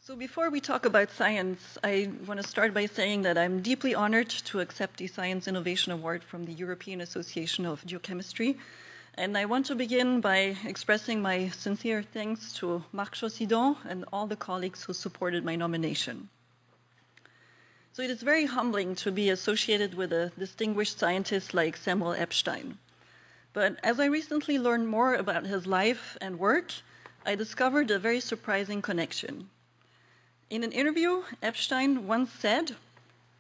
So before we talk about science, I want to start by saying that I'm deeply honored to accept the Science Innovation Award from the European Association of Geochemistry. And I want to begin by expressing my sincere thanks to Marc Chaucidon and all the colleagues who supported my nomination. So it is very humbling to be associated with a distinguished scientist like Samuel Epstein. But as I recently learned more about his life and work, I discovered a very surprising connection. In an interview, Epstein once said,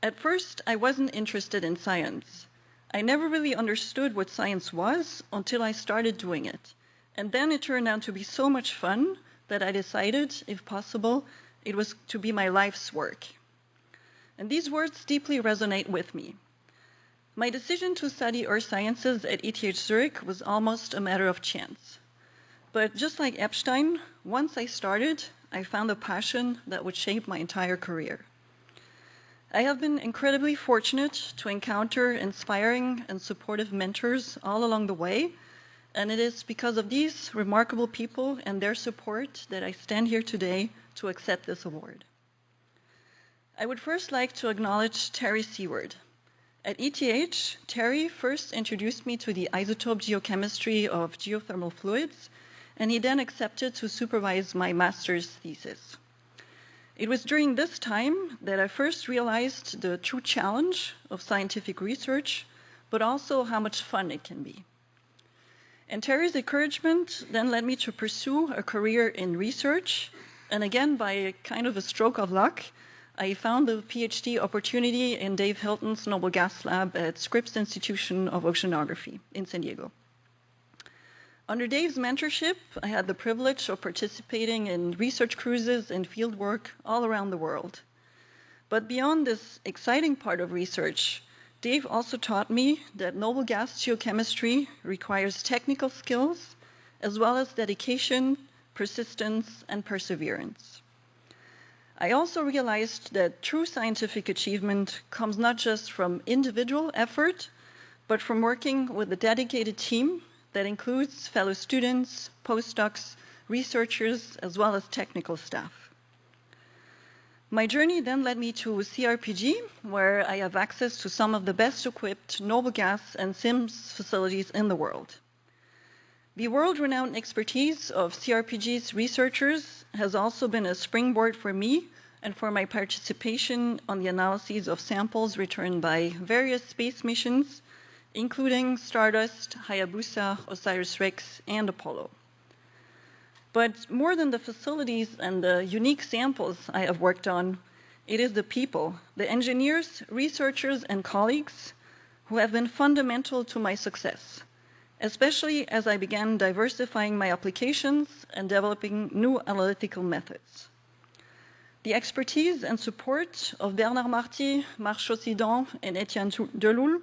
"At first, I wasn't interested in science. I never really understood what science was until I started doing it. And then it turned out to be so much fun that I decided, if possible, it was to be my life's work." And these words deeply resonate with me. My decision to study earth sciences at ETH Zurich was almost a matter of chance. But just like Epstein, once I started, I found a passion that would shape my entire career. I have been incredibly fortunate to encounter inspiring and supportive mentors all along the way, and it is because of these remarkable people and their support that I stand here today to accept this award. I would first like to acknowledge Terry Seward. At ETH, Terry first introduced me to the isotope geochemistry of geothermal fluids, and he then accepted to supervise my master's thesis. It was during this time that I first realized the true challenge of scientific research, but also how much fun it can be. And Terry's encouragement then led me to pursue a career in research, and again, by a kind of a stroke of luck, I found the PhD opportunity in Dave Hilton's Noble Gas Lab at Scripps Institution of Oceanography in San Diego. Under Dave's mentorship, I had the privilege of participating in research cruises and field work all around the world. But beyond this exciting part of research, Dave also taught me that noble gas geochemistry requires technical skills, as well as dedication, persistence, and perseverance. I also realized that true scientific achievement comes not just from individual effort, but from working with a dedicated team that includes fellow students, postdocs, researchers, as well as technical staff. My journey then led me to CRPG, where I have access to some of the best equipped noble gas and SIMS facilities in the world. The world-renowned expertise of CRPG's researchers has also been a springboard for me and for my participation on the analyses of samples returned by various space missions, including Stardust, Hayabusa, OSIRIS-REx, and Apollo. But more than the facilities and the unique samples I have worked on, it is the people, the engineers, researchers, and colleagues who have been fundamental to my success, especially as I began diversifying my applications and developing new analytical methods. The expertise and support of Bernard Marty, Marc Chaucidon, and Etienne Deloul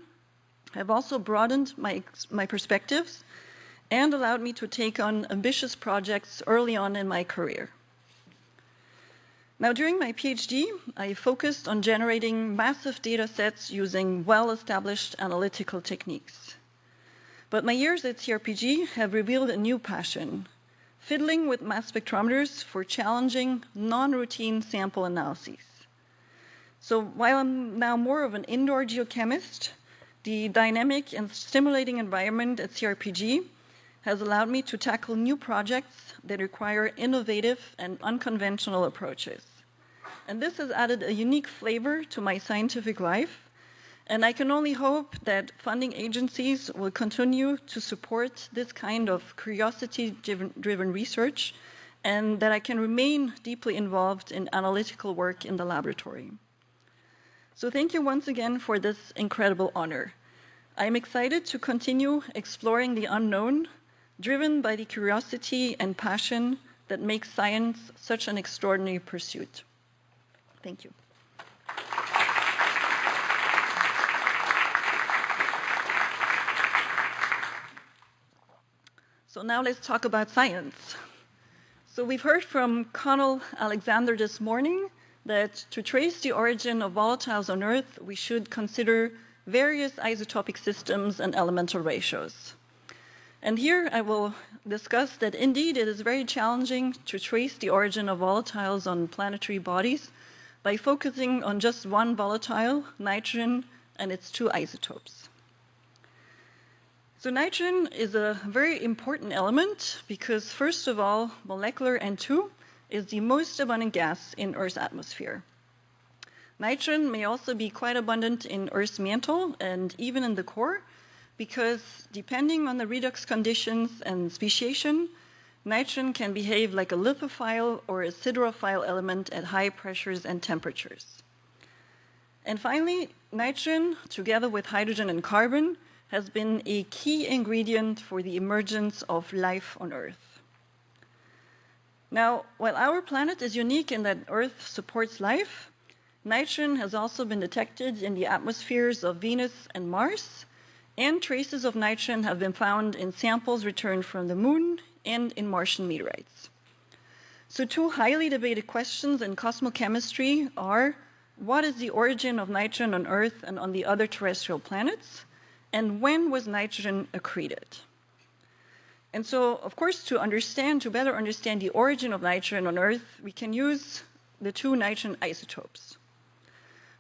have also broadened my perspectives and allowed me to take on ambitious projects early on in my career. Now, during my PhD, I focused on generating massive data sets using well-established analytical techniques. But my years at CRPG have revealed a new passion, fiddling with mass spectrometers for challenging, non-routine sample analyses. So while I'm now more of an indoor geochemist, the dynamic and stimulating environment at CRPG has allowed me to tackle new projects that require innovative and unconventional approaches. And this has added a unique flavor to my scientific life, and I can only hope that funding agencies will continue to support this kind of curiosity-driven research, and that I can remain deeply involved in analytical work in the laboratory. So thank you once again for this incredible honor. I'm excited to continue exploring the unknown, driven by the curiosity and passion that makes science such an extraordinary pursuit. Thank you. So now let's talk about science. So we've heard from Connell Alexander this morning that to trace the origin of volatiles on Earth, we should consider various isotopic systems and elemental ratios. And here I will discuss that indeed it is very challenging to trace the origin of volatiles on planetary bodies by focusing on just one volatile, nitrogen, and its two isotopes. So nitrogen is a very important element because, first of all, molecular N2 is the most abundant gas in Earth's atmosphere. Nitrogen may also be quite abundant in Earth's mantle and even in the core, because depending on the redox conditions and speciation, nitrogen can behave like a lithophile or a siderophile element at high pressures and temperatures. And finally, nitrogen, together with hydrogen and carbon, has been a key ingredient for the emergence of life on Earth. Now, while our planet is unique in that Earth supports life, nitrogen has also been detected in the atmospheres of Venus and Mars, and traces of nitrogen have been found in samples returned from the Moon and in Martian meteorites. So two highly debated questions in cosmochemistry are, what is the origin of nitrogen on Earth and on the other terrestrial planets? And when was nitrogen accreted? And so, of course, to better understand the origin of nitrogen on Earth, we can use the two nitrogen isotopes.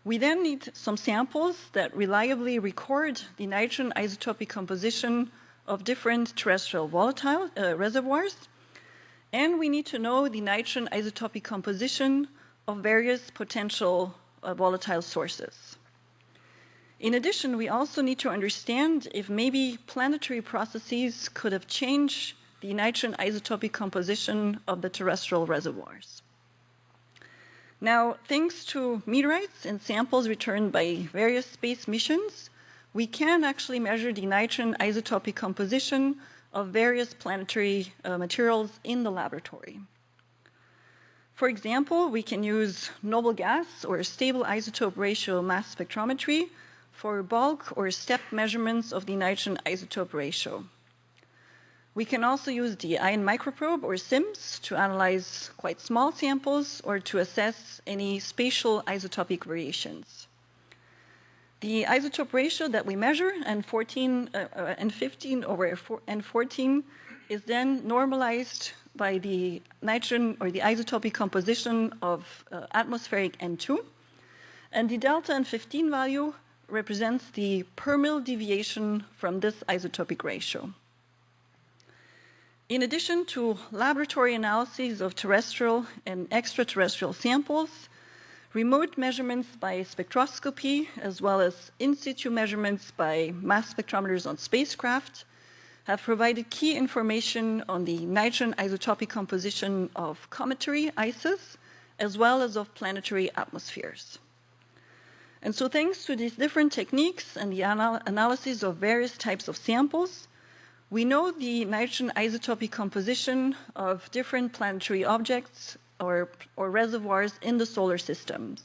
We then need some samples that reliably record the nitrogen isotopic composition of different terrestrial volatile reservoirs, and we need to know the nitrogen isotopic composition of various potential volatile sources. In addition, we also need to understand if maybe planetary processes could have changed the nitrogen isotopic composition of the terrestrial reservoirs. Now, thanks to meteorites and samples returned by various space missions, we can actually measure the nitrogen isotopic composition of various planetary materials in the laboratory. For example, we can use noble gas or stable isotope ratio mass spectrometry for bulk or step measurements of the nitrogen isotope ratio. We can also use the ion microprobe, or SIMS, to analyze quite small samples or to assess any spatial isotopic variations. The isotope ratio that we measure, N15 over N14, is then normalized by the nitrogen or the isotopic composition of atmospheric N2. And the delta N15 value represents the per mil deviation from this isotopic ratio. In addition to laboratory analyses of terrestrial and extraterrestrial samples, remote measurements by spectroscopy, as well as in situ measurements by mass spectrometers on spacecraft, have provided key information on the nitrogen isotopic composition of cometary ices, as well as of planetary atmospheres. And so thanks to these different techniques and the analysis of various types of samples, we know the nitrogen isotopic composition of different planetary objects or reservoirs in the solar system.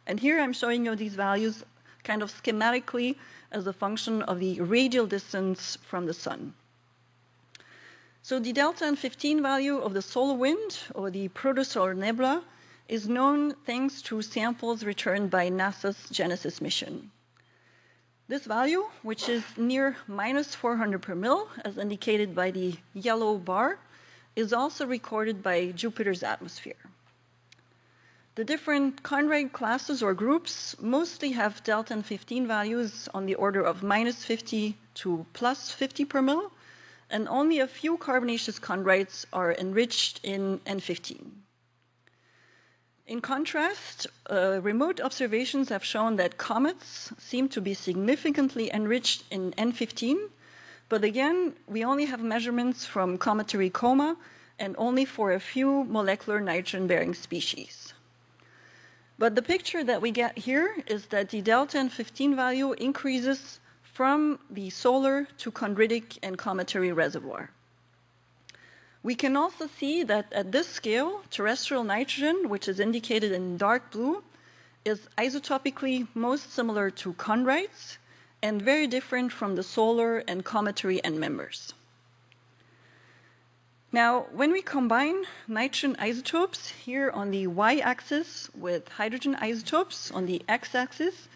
And here I'm showing you these values kind of schematically as a function of the radial distance from the sun. So the delta N15 value of the solar wind or the protosolar nebula is known thanks to samples returned by NASA's Genesis mission. This value, which is near minus 400 per mil, as indicated by the yellow bar, is also recorded by Jupiter's atmosphere. The different Conrad classes or groups mostly have delta N15 values on the order of minus 50 to plus 50 per mil, and only a few carbonaceous chondrites are enriched in N15. In contrast, remote observations have shown that comets seem to be significantly enriched in N15, but again, we only have measurements from cometary coma and only for a few molecular nitrogen-bearing species. But the picture that we get here is that the delta N15 value increases from the solar to chondritic and cometary reservoir. We can also see that at this scale, terrestrial nitrogen, which is indicated in dark blue, is isotopically most similar to chondrites and very different from the solar and cometary end members. Now, when we combine nitrogen isotopes here on the y-axis with hydrogen isotopes on the x-axis,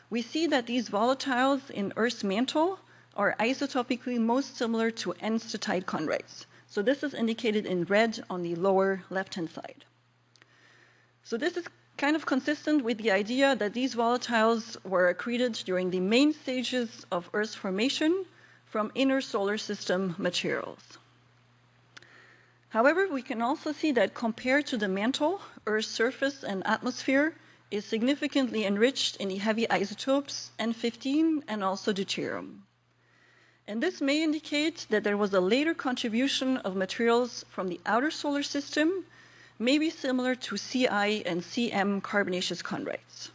we see that these volatiles in Earth's mantle are isotopically most similar to N-statite chondrites. So this is indicated in red on the lower left-hand side. So this is kind of consistent with the idea that these volatiles were accreted during the main stages of Earth's formation from inner solar system materials. However, we can also see that compared to the mantle, Earth's surface and atmosphere is significantly enriched in the heavy isotopes N15 and also deuterium. And this may indicate that there was a later contribution of materials from the outer solar system, maybe similar to Ci and Cm carbonaceous chondrites.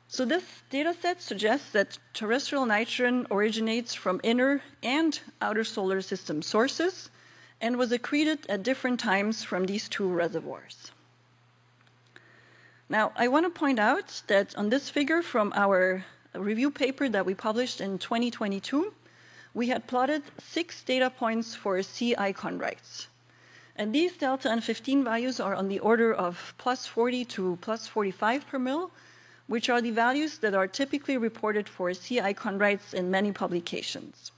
So this data set suggests that terrestrial nitrogen originates from inner and outer solar system sources and was accreted at different times from these two reservoirs. Now, I want to point out that on this figure from our review paper that we published in 2022, we had plotted 6 data points for Ci chondrites. And these delta N15 values are on the order of plus 40 to plus 45 per mil, which are the values that are typically reported for Ci chondrites in many publications.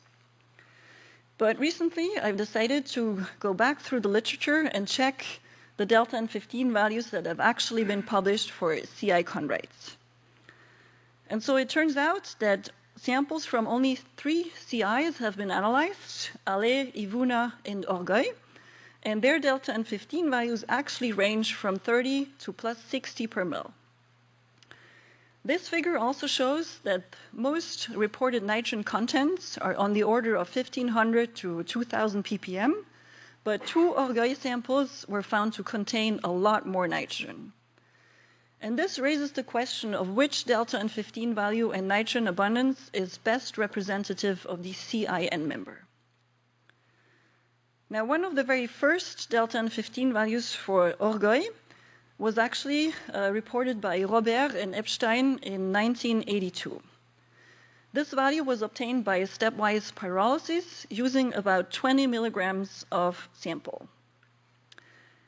But recently, I've decided to go back through the literature and check the delta N15 values that have actually been published for Ci chondrites. And so it turns out that samples from only 3 CIs have been analyzed, Ale, Ivuna, and Orgueil, and their delta N15 values actually range from 30 to plus 60 per mil. This figure also shows that most reported nitrogen contents are on the order of 1500 to 2000 ppm, but 2 Orgueil samples were found to contain a lot more nitrogen. And this raises the question of which delta N15 value and nitrogen abundance is best representative of the CIN member. Now, one of the very first delta N15 values for Orgueil was actually reported by Robert and Epstein in 1982. This value was obtained by a stepwise pyrolysis using about 20 milligrams of sample.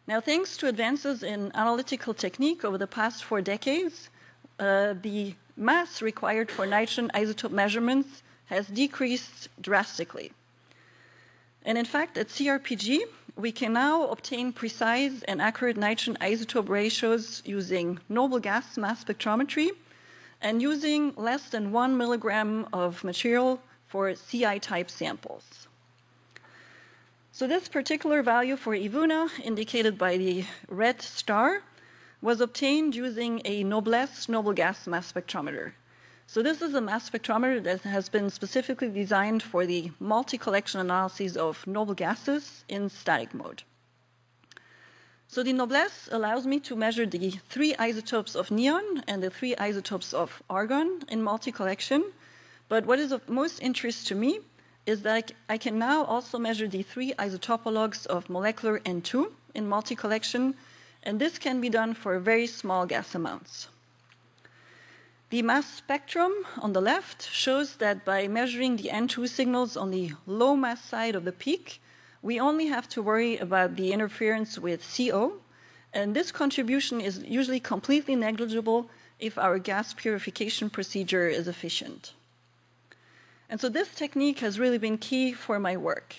Now, thanks to advances in analytical technique over the past 4 decades, the mass required for nitrogen isotope measurements has decreased drastically. And in fact, at CRPG, we can now obtain precise and accurate nitrogen isotope ratios using noble gas mass spectrometry and using less than 1 milligram of material for CI-type samples. So this particular value for Ivuna, indicated by the red star, was obtained using a Noblesse noble gas mass spectrometer. So this is a mass spectrometer that has been specifically designed for the multi-collection analyses of noble gases in static mode. So the Noblesse allows me to measure the 3 isotopes of neon and the 3 isotopes of argon in multi-collection. But what is of most interest to me is that I can now also measure the 3 isotopologues of molecular N2 in multi-collection, and this can be done for very small gas amounts. The mass spectrum on the left shows that by measuring the N2 signals on the low mass side of the peak, we only have to worry about the interference with CO, and this contribution is usually completely negligible if our gas purification procedure is efficient. And so this technique has really been key for my work.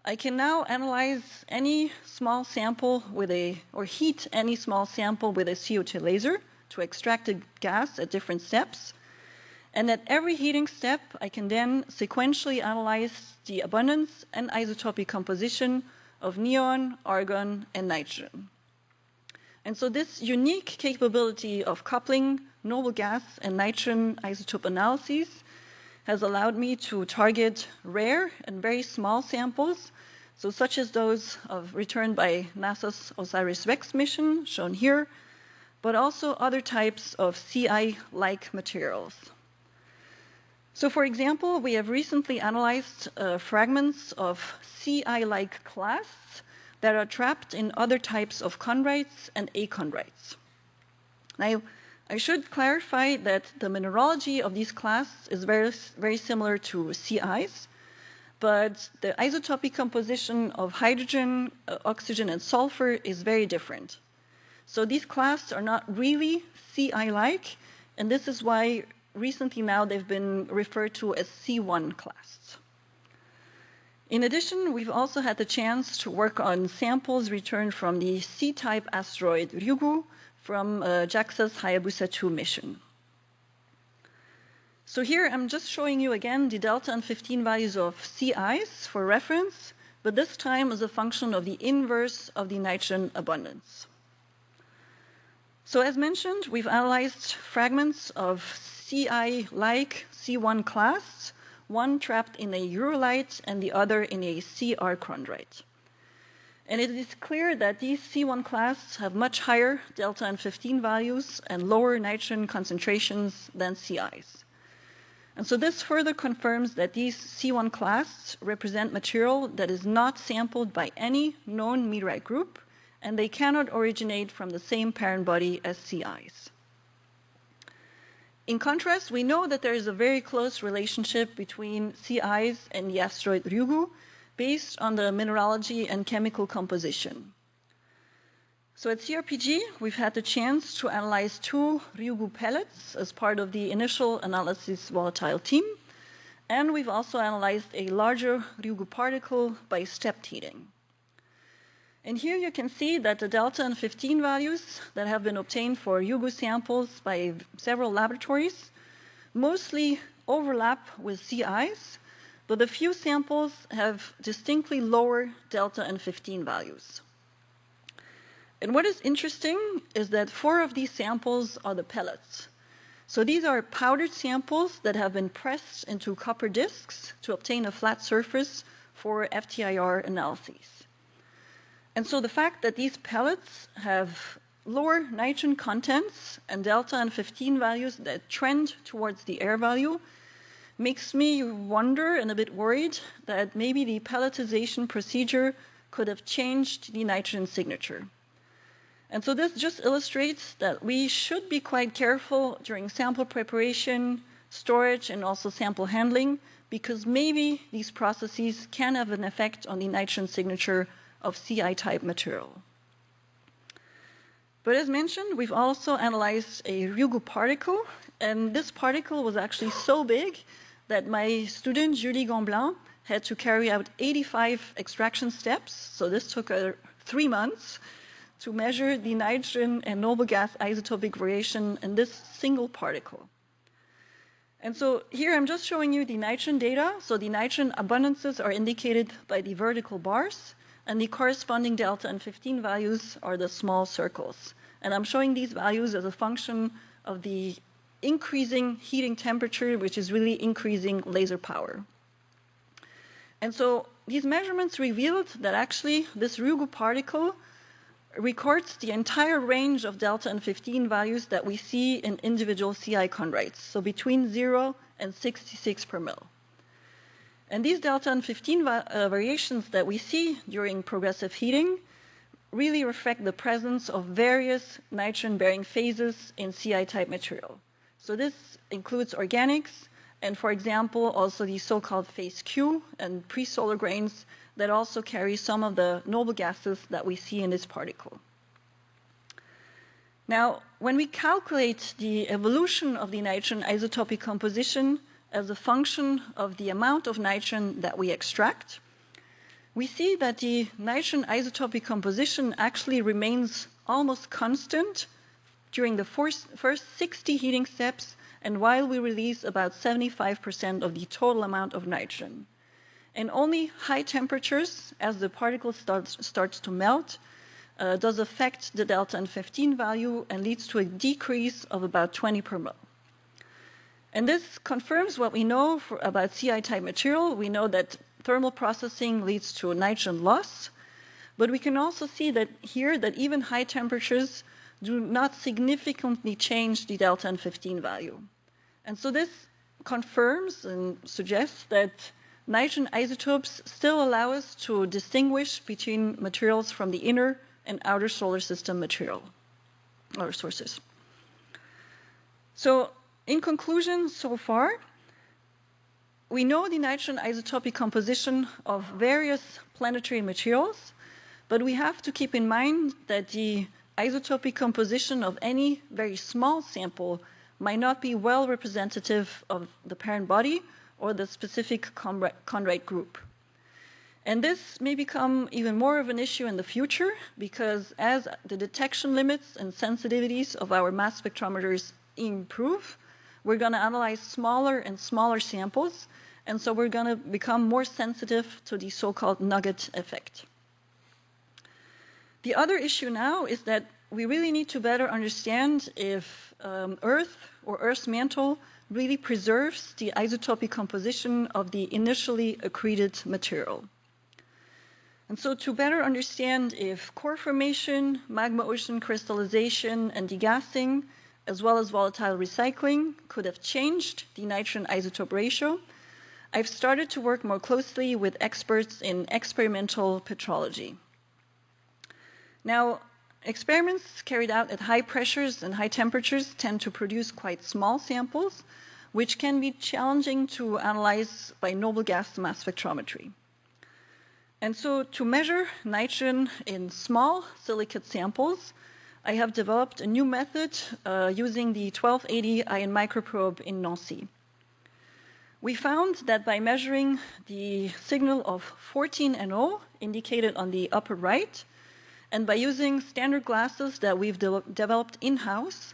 I can now analyze any small sample or heat any small sample with a CO2 laser to extract a gas at different steps. And at every heating step, I can then sequentially analyze the abundance and isotopic composition of neon, argon, and nitrogen. And so this unique capability of coupling noble gas and nitrogen isotope analyses has allowed me to target rare and very small samples, so such as those returned by NASA's OSIRIS-REx mission, shown here, but also other types of CI-like materials. So for example, we have recently analyzed fragments of CI-like clasts that are trapped in other types of chondrites and achondrites. Now, I should clarify that the mineralogy of these clasts is very similar to CIs, but the isotopic composition of hydrogen, oxygen, and sulfur is very different. So these clasts are not really CI-like, and this is why recently now they've been referred to as C1 clasts. In addition, we've also had the chance to work on samples returned from the C-type asteroid Ryugu from JAXA's Hayabusa 2 mission. So here I'm just showing you again the delta and 15 values of sea ice for reference, but this time as a function of the inverse of the nitrogen abundance. So as mentioned, we've analyzed fragments of Ci-like C1 clasts, one trapped in a urolite and the other in a Cr chondrite. And it is clear that these C1 clasts have much higher delta and 15 values and lower nitrogen concentrations than sea ice. And so this further confirms that these C1 clasts represent material that is not sampled by any known meteorite group, and they cannot originate from the same parent body as sea ice. In contrast, we know that there is a very close relationship between sea ice and the asteroid Ryugu based on the mineralogy and chemical composition. So at CRPG, we've had the chance to analyze 2 Ryugu pellets as part of the initial analysis volatile team, and we've also analyzed a larger Ryugu particle by stepped heating. And here you can see that the delta and 15 values that have been obtained for Ryugu samples by several laboratories mostly overlap with sea ice, but a few samples have distinctly lower delta and 15 values. And what is interesting is that 4 of these samples are the pellets. So these are powdered samples that have been pressed into copper discs to obtain a flat surface for FTIR analyses. And so the fact that these pellets have lower nitrogen contents and delta and 15 values that trend towards the air value makes me wonder and a bit worried that maybe the pelletization procedure could have changed the nitrogen signature. And so this just illustrates that we should be quite careful during sample preparation, storage, and also sample handling, because maybe these processes can have an effect on the nitrogen signature of Ci-type material. But as mentioned, we've also analyzed a Ryugu particle, and this particle was actually so big that my student, Julie Gamblin, had to carry out 85 extraction steps. So this took her 3 months to measure the nitrogen and noble gas isotopic variation in this single particle. And so here I'm just showing you the nitrogen data. So the nitrogen abundances are indicated by the vertical bars, and the corresponding delta and 15 values are the small circles. And I'm showing these values as a function of the increasing heating temperature, which is really increasing laser power. And so these measurements revealed that actually this Ryugu particle records the entire range of delta and 15 values that we see in individual Ci chondrites, so between 0 and 66 per mil. And these delta and 15 variations that we see during progressive heating really reflect the presence of various nitrogen-bearing phases in Ci-type material. So this includes organics, and for example, also the so-called phase Q and pre-solar grains that also carry some of the noble gases that we see in this particle. Now, when we calculate the evolution of the nitrogen isotopic composition as a function of the amount of nitrogen that we extract, we see that the nitrogen isotopic composition actually remains almost constant during the first 60 heating steps and while we release about 75% of the total amount of nitrogen. And only high temperatures, as the particle starts to melt, does affect the delta and 15 value and leads to a decrease of about 20 per mol. And this confirms what we know about Ci-type material. We know that thermal processing leads to nitrogen loss, but we can also see that here that even high temperatures do not significantly change the delta and 15 value. And so this confirms and suggests that nitrogen isotopes still allow us to distinguish between materials from the inner and outer solar system material or sources. So in conclusion, so far, we know the nitrogen isotopic composition of various planetary materials, but we have to keep in mind that the isotopic composition of any very small sample might not be well representative of the parent body or the specific chondrite group. And this may become even more of an issue in the future because as the detection limits and sensitivities of our mass spectrometers improve, we're going to analyze smaller and smaller samples, and so we're going to become more sensitive to the so-called nugget effect. The other issue now is that we really need to better understand if Earth or Earth's mantle really preserves the isotopic composition of the initially accreted material. And so to better understand if core formation, magma ocean crystallization and degassing, as well as volatile recycling, could have changed the nitrogen isotope ratio, I've started to work more closely with experts in experimental petrology. Now, experiments carried out at high pressures and high temperatures tend to produce quite small samples, which can be challenging to analyze by noble gas mass spectrometry. And so to measure nitrogen in small silicate samples, I have developed a new method using the 1280 ion microprobe in Nancy. We found that by measuring the signal of 14NO indicated on the upper right, and by using standard glasses that we've developed in-house,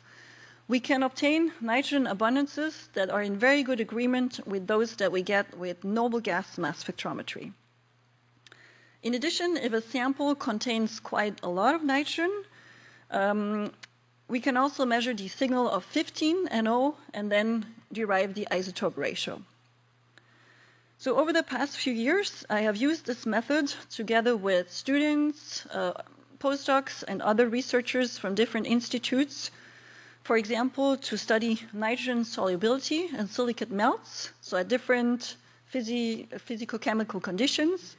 we can obtain nitrogen abundances that are in very good agreement with those that we get with noble gas mass spectrometry. In addition, if a sample contains quite a lot of nitrogen, we can also measure the signal of 15NO and then derive the isotope ratio. So over the past few years, I have used this method together with students, postdocs, and other researchers from different institutes, for example, to study nitrogen solubility in silicate melts, so at different physicochemical conditions,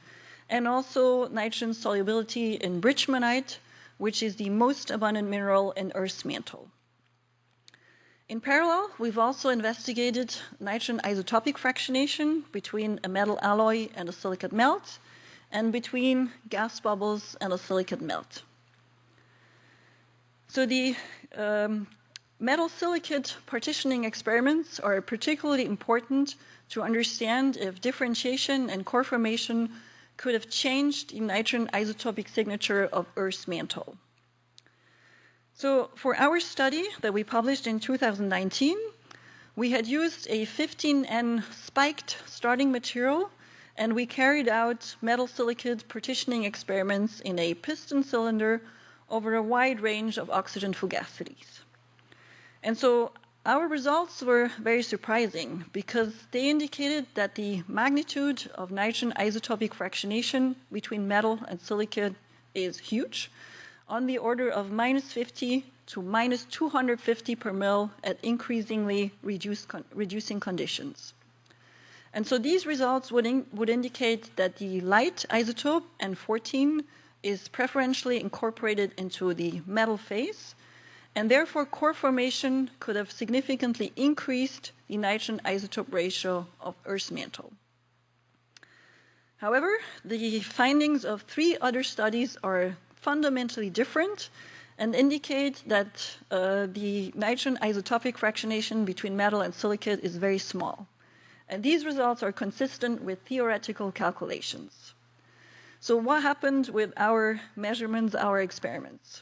and also nitrogen solubility in bridgemanite, which is the most abundant mineral in Earth's mantle. In parallel, we've also investigated nitrogen isotopic fractionation between a metal alloy and a silicate melt, and between gas bubbles and a silicate melt. So the metal silicate partitioning experiments are particularly important to understand if differentiation and core formation could have changed the nitrogen isotopic signature of Earth's mantle. So for our study that we published in 2019, we had used a 15N spiked starting material, and we carried out metal silicate partitioning experiments in a piston cylinder over a wide range of oxygen fugacities. And so our results were very surprising because they indicated that the magnitude of nitrogen isotopic fractionation between metal and silicate is huge, on the order of -50 to -250 per mil at increasingly reducing conditions. And so these results would indicate that the light isotope, N14, is preferentially incorporated into the metal phase, and therefore core formation could have significantly increased the nitrogen isotope ratio of Earth's mantle. However, the findings of 3 other studies are fundamentally different and indicate that the nitrogen isotopic fractionation between metal and silicate is very small. And these results are consistent with theoretical calculations. So what happened with our measurements, our experiments?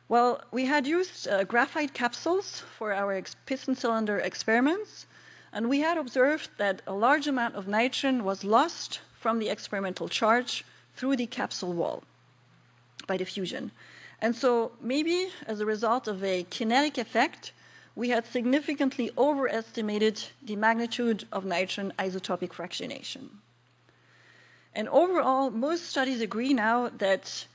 Well, we had used graphite capsules for our piston cylinder experiments, and we had observed that a large amount of nitrogen was lost from the experimental charge through the capsule wall by diffusion. And so maybe as a result of a kinetic effect, we had significantly overestimated the magnitude of nitrogen isotopic fractionation. And overall, most studies agree now that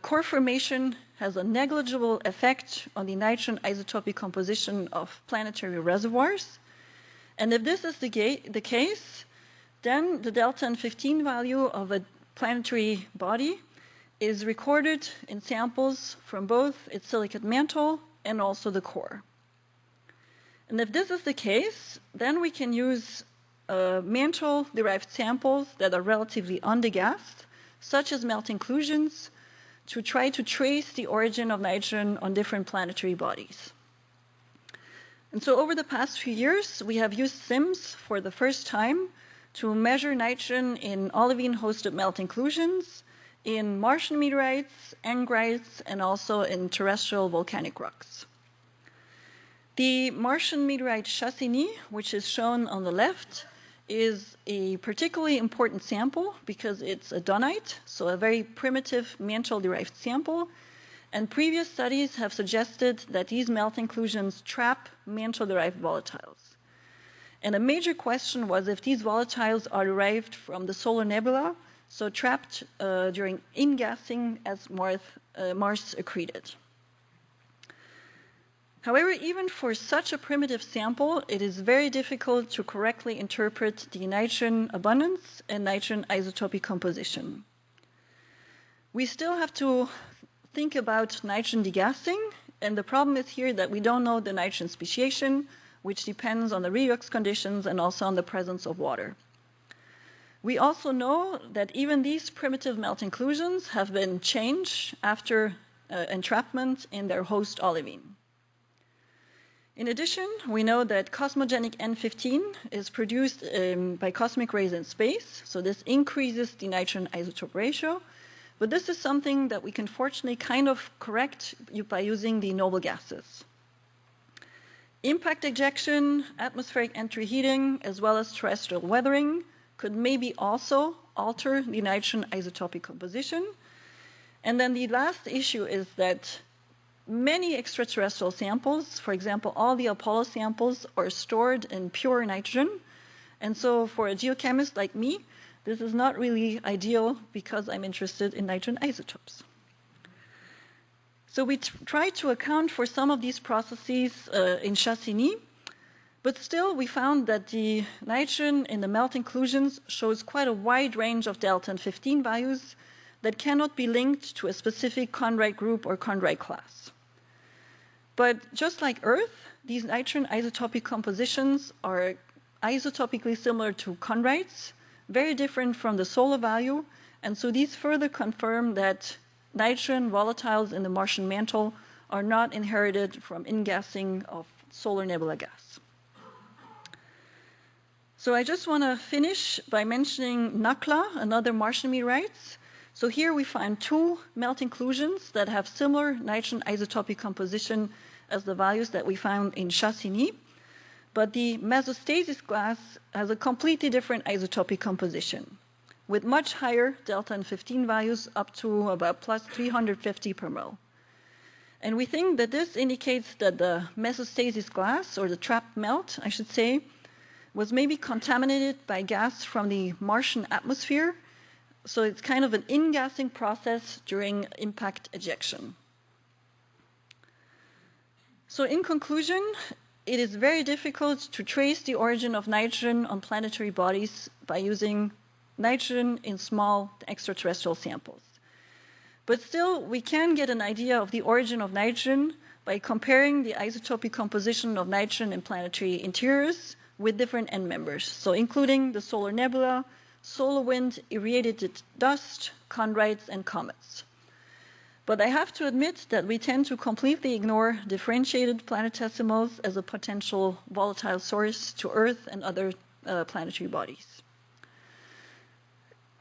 core formation has a negligible effect on the nitrogen isotopic composition of planetary reservoirs. And if this is the case, then the delta N15 value of a planetary body is recorded in samples from both its silicate mantle and also the core. And if this is the case, then we can use mantle-derived samples that are relatively undegassed, such as melt inclusions, to try to trace the origin of nitrogen on different planetary bodies. And so over the past few years, we have used SIMS for the first time to measure nitrogen in olivine-hosted melt inclusions, in Martian meteorites, anhydrites, and also in terrestrial volcanic rocks. The Martian meteorite Chassigny, which is shown on the left, is a particularly important sample because it's a donite, so a very primitive mantle-derived sample. And previous studies have suggested that these melt inclusions trap mantle-derived volatiles. And a major question was if these volatiles are derived from the solar nebula, so trapped during ingassing as Mars accreted. However, even for such a primitive sample, it is very difficult to correctly interpret the nitrogen abundance and nitrogen isotopy composition. We still have to think about nitrogen degassing, and the problem is here that we don't know the nitrogen speciation, which depends on the redox conditions and also on the presence of water. We also know that even these primitive melt inclusions have been changed after entrapment in their host olivine. In addition, we know that cosmogenic N15 is produced by cosmic rays in space, so this increases the nitrogen isotope ratio, but this is something that we can fortunately kind of correct by using the noble gases. Impact ejection, atmospheric entry heating, as well as terrestrial weathering could maybe also alter the nitrogen isotopic composition. And then the last issue is that many extraterrestrial samples, for example, all the Apollo samples, are stored in pure nitrogen. And so for a geochemist like me, this is not really ideal because I'm interested in nitrogen isotopes. So we tried to account for some of these processes in Chassigny, but still we found that the nitrogen in the melt inclusions shows quite a wide range of delta and 15 values that cannot be linked to a specific chondrite group or chondrite class. But just like Earth, these nitrogen isotopic compositions are isotopically similar to chondrites, very different from the solar value, and so these further confirm that nitrogen volatiles in the Martian mantle are not inherited from ingassing of solar nebula gas. So I just want to finish by mentioning Nakla, another Martian meteorites. So here we find two melt inclusions that have similar nitrogen isotopic composition as the values that we found in Chassigny, but the mesostasis glass has a completely different isotopic composition, with much higher delta and 15 values up to about plus 350 per mole. And we think that this indicates that the mesostasis glass, or the trapped melt, I should say, was maybe contaminated by gas from the Martian atmosphere. So it's kind of an ingassing process during impact ejection. So in conclusion, it is very difficult to trace the origin of nitrogen on planetary bodies by using nitrogen in small extraterrestrial samples. But still, we can get an idea of the origin of nitrogen by comparing the isotopic composition of nitrogen in planetary interiors with different end members, so including the solar nebula, solar wind, irradiated dust, chondrites, and comets. But I have to admit that we tend to completely ignore differentiated planetesimals as a potential volatile source to Earth and other planetary bodies.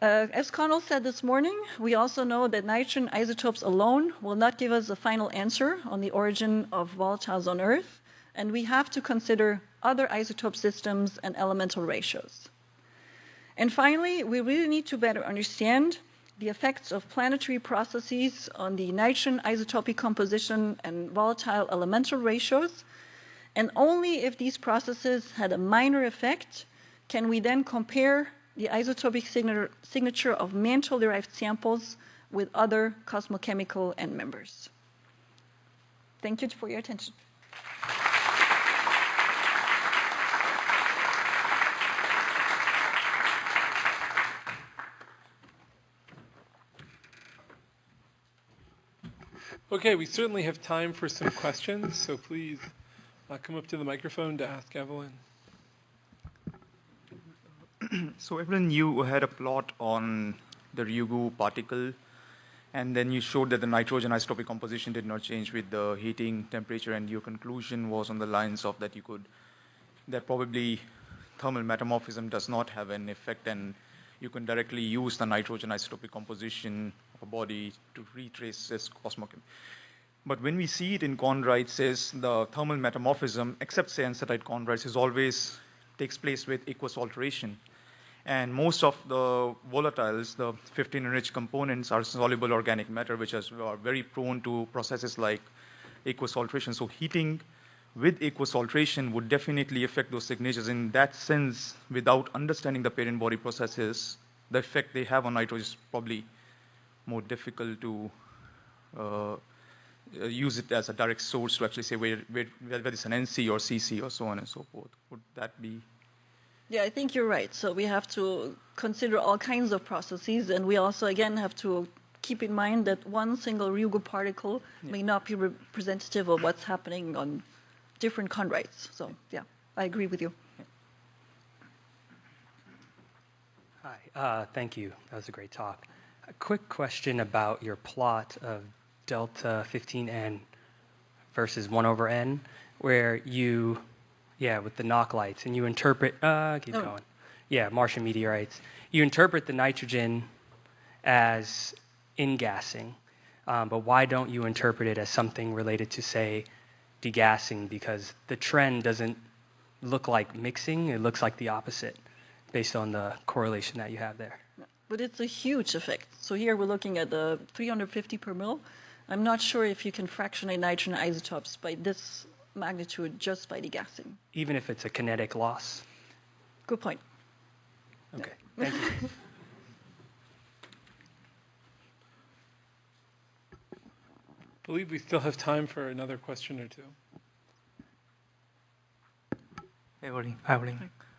As Connell said this morning, we also know that nitrogen isotopes alone will not give us a final answer on the origin of volatiles on Earth, and we have to consider other isotope systems and elemental ratios. And finally, we really need to better understand the effects of planetary processes on the nitrogen isotopic composition and volatile elemental ratios, and only if these processes had a minor effect can we then compare the isotopic signature of mantle-derived samples with other cosmochemical end members. Thank you for your attention. Okay, we certainly have time for some questions, so please come up to the microphone to ask Evelyn. So Evelyn, you had a plot on the Ryugu particle, And then you showed that the nitrogen isotopic composition did not change with the heating temperature, and your conclusion was on the lines of that probably thermal metamorphism does not have an effect, and you can directly use the nitrogen isotopic composition of a body to retrace this cosmochemistry. But when we see it in chondrites, the thermal metamorphism, except say ancetite chondrites, is always takes place with aqueous alteration. And most of the volatiles, the 15-enriched components, are soluble organic matter, which are very prone to processes like aqueous alteration. So heating with aqueous alteration would definitely affect those signatures. In that sense, without understanding the parent body processes, the effect they have on nitrogen is probably more difficult to use it as a direct source to actually say whether it's an NC or CC or so on and so forth. Would that be? Yeah, I think you're right. So we have to consider all kinds of processes, and we also, again, have to keep in mind that one single Ryugu particle may not be representative of what's happening on different chondrites. So, yeah, I agree with you. Hi, thank you. That was a great talk. A quick question about your plot of delta 15N versus 1 over N, where you, with the knock lights, and you interpret, keep going. Yeah, Martian meteorites. You interpret the nitrogen as ingassing, but why don't you interpret it as something related to, say, degassing? Because the trend doesn't look like mixing, it looks like the opposite, based on the correlation that you have there. But it's a huge effect. So here we're looking at the 350 per mil. I'm not sure if you can fractionate nitrogen isotopes by this magnitude just by degassing. Even if it's a kinetic loss? Good point. Okay, thank you. I believe we still have time for another question or two. Evelyn,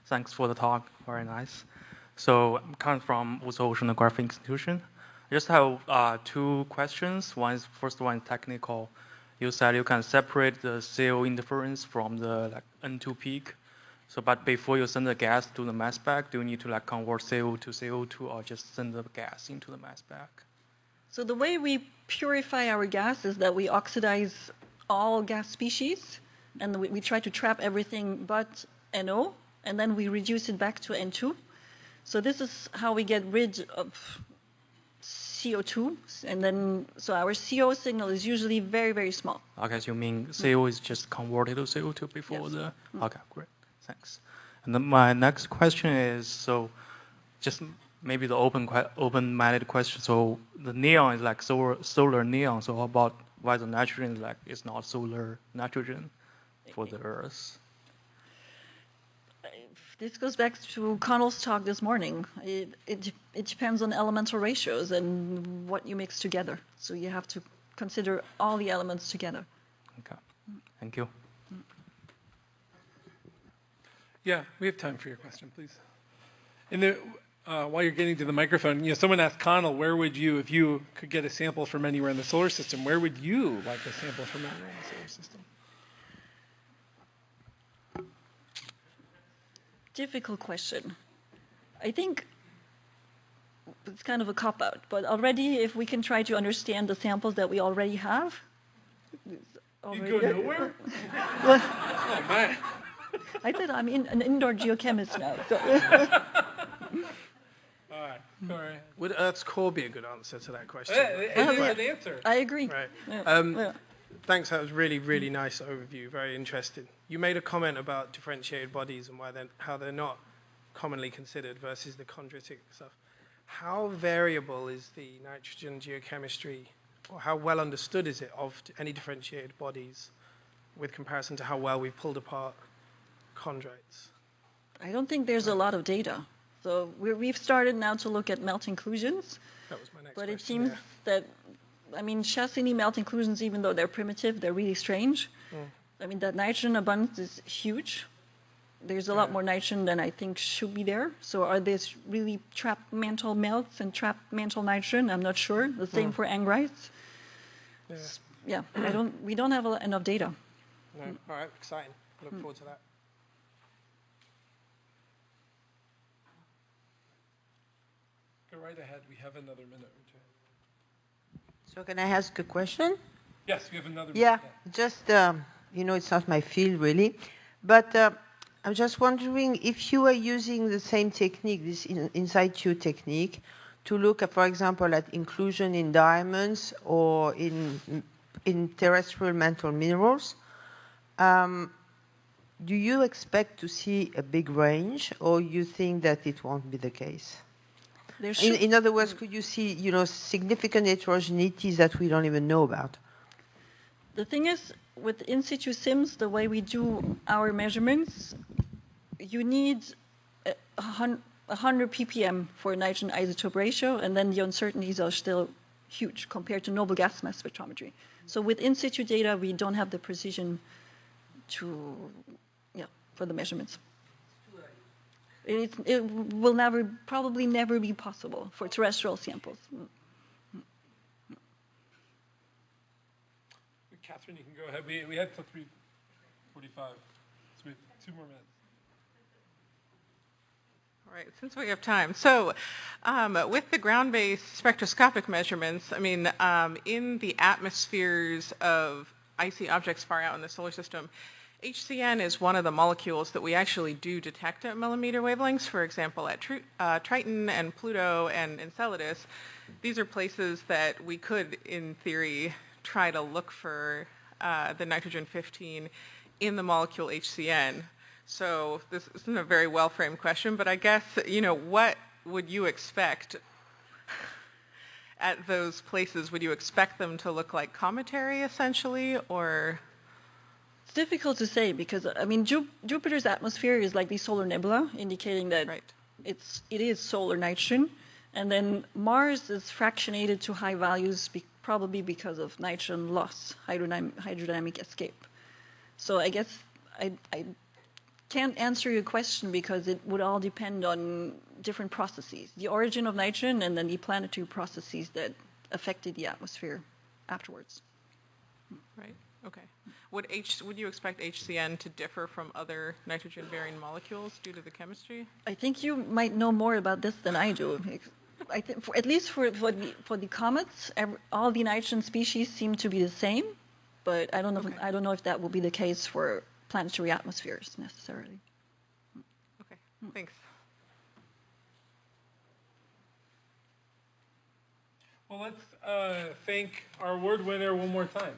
thanks for the talk. Very nice. So I'm coming from also Oceanographic Institution. I just have two questions. First one is technical. You said you can separate the CO interference from the N2 peak. So, but before you send the gas to the mass back, do you need to convert CO to CO2, or just send the gas into the mass back? So the way we purify our gas is that we oxidize all gas species, and we try to trap everything but NO, and then we reduce it back to N2. So this is how we get rid of CO2, and then, so our CO signal is usually very, very small. Okay, so you mean CO is just converted to CO2 before Yes. Okay, great, thanks. And then my next question is, so just maybe the open-minded question. So the neon is like solar neon. So how about why the nitrogen is not solar nitrogen for the Earth? This goes back to Connell's talk this morning. It depends on elemental ratios and what you mix together. So you have to consider all the elements together. Okay, thank you. Yeah, we have time for your question, please. And while you're getting to the microphone, someone asked Connell, where would you, if you could get a sample from anywhere in the solar system, where would you like a sample from anywhere in the solar system? Difficult question. I think it's kind of a cop-out, but already if we can try to understand the samples that we already have. You go nowhere? Well, Oh, man. I said I'm an indoor geochemist now. So. All right, go ahead. Would Earth's core be a good answer to that question? It is an answer. I agree. Right. Yeah. Thanks, that was really, really nice overview, very interesting. You made a comment about differentiated bodies and how they're not commonly considered versus the chondritic stuff. How variable is the nitrogen geochemistry, or how well understood is it of any differentiated bodies with comparison to how well we've pulled apart chondrites? I don't think there's a lot of data. So we've started now to look at melt inclusions. That was my next But question. it seems that, Chassigny melt inclusions, even though they're primitive, they're really strange. That nitrogen abundance is huge. There's a lot more nitrogen than I think should be there. So are these really trapped mantle melts and trapped mantle nitrogen? I'm not sure. The same for angrites. Yeah, we don't have enough data. No. All right, exciting. Look forward to that. Go right ahead. We have another minute or two. So can I ask a question? Yes, we have another. Yeah, just, it's not my field really, but I'm just wondering if you are using the same technique, this in situ technique, to look at, for example, at inclusion in diamonds or in terrestrial mantle minerals. Do you expect to see a big range, or you think that it won't be the case? In other words, could you see, significant heterogeneities that we don't even know about? The thing is, with in situ sims, the way we do our measurements, you need 100 ppm for nitrogen isotope ratio, and then the uncertainties are still huge compared to noble gas mass spectrometry. So with in situ data, we don't have the precision for the measurements. It will probably never be possible for terrestrial samples. Catherine, you can go ahead. We had till 3:45, so we have 2 more minutes. All right, since we have time. So with the ground-based spectroscopic measurements, in the atmospheres of icy objects far out in the solar system, HCN is one of the molecules that we actually do detect at millimeter wavelengths. For example, at Triton and Pluto and Enceladus, these are places that we could, in theory, try to look for the nitrogen-15 in the molecule HCN. So this isn't a very well-framed question, but I guess, what would you expect at those places? Would you expect them to look like cometary, essentially, or? It's difficult to say because, Jupiter's atmosphere is like the solar nebula, indicating that it is solar nitrogen. And then Mars is fractionated to high values probably because of nitrogen loss, hydrodynamic escape. So I guess I can't answer your question because it would all depend on different processes. The origin of nitrogen and then the planetary processes that affected the atmosphere afterwards. Right, okay. Would you expect HCN to differ from other nitrogen-bearing molecules due to the chemistry? I think you might know more about this than I do. I think, at least for the comets, all the nitrogen species seem to be the same, but I don't know. Okay. I don't know if that will be the case for planetary atmospheres necessarily. Okay, thanks. Well, let's thank our award winner one more time.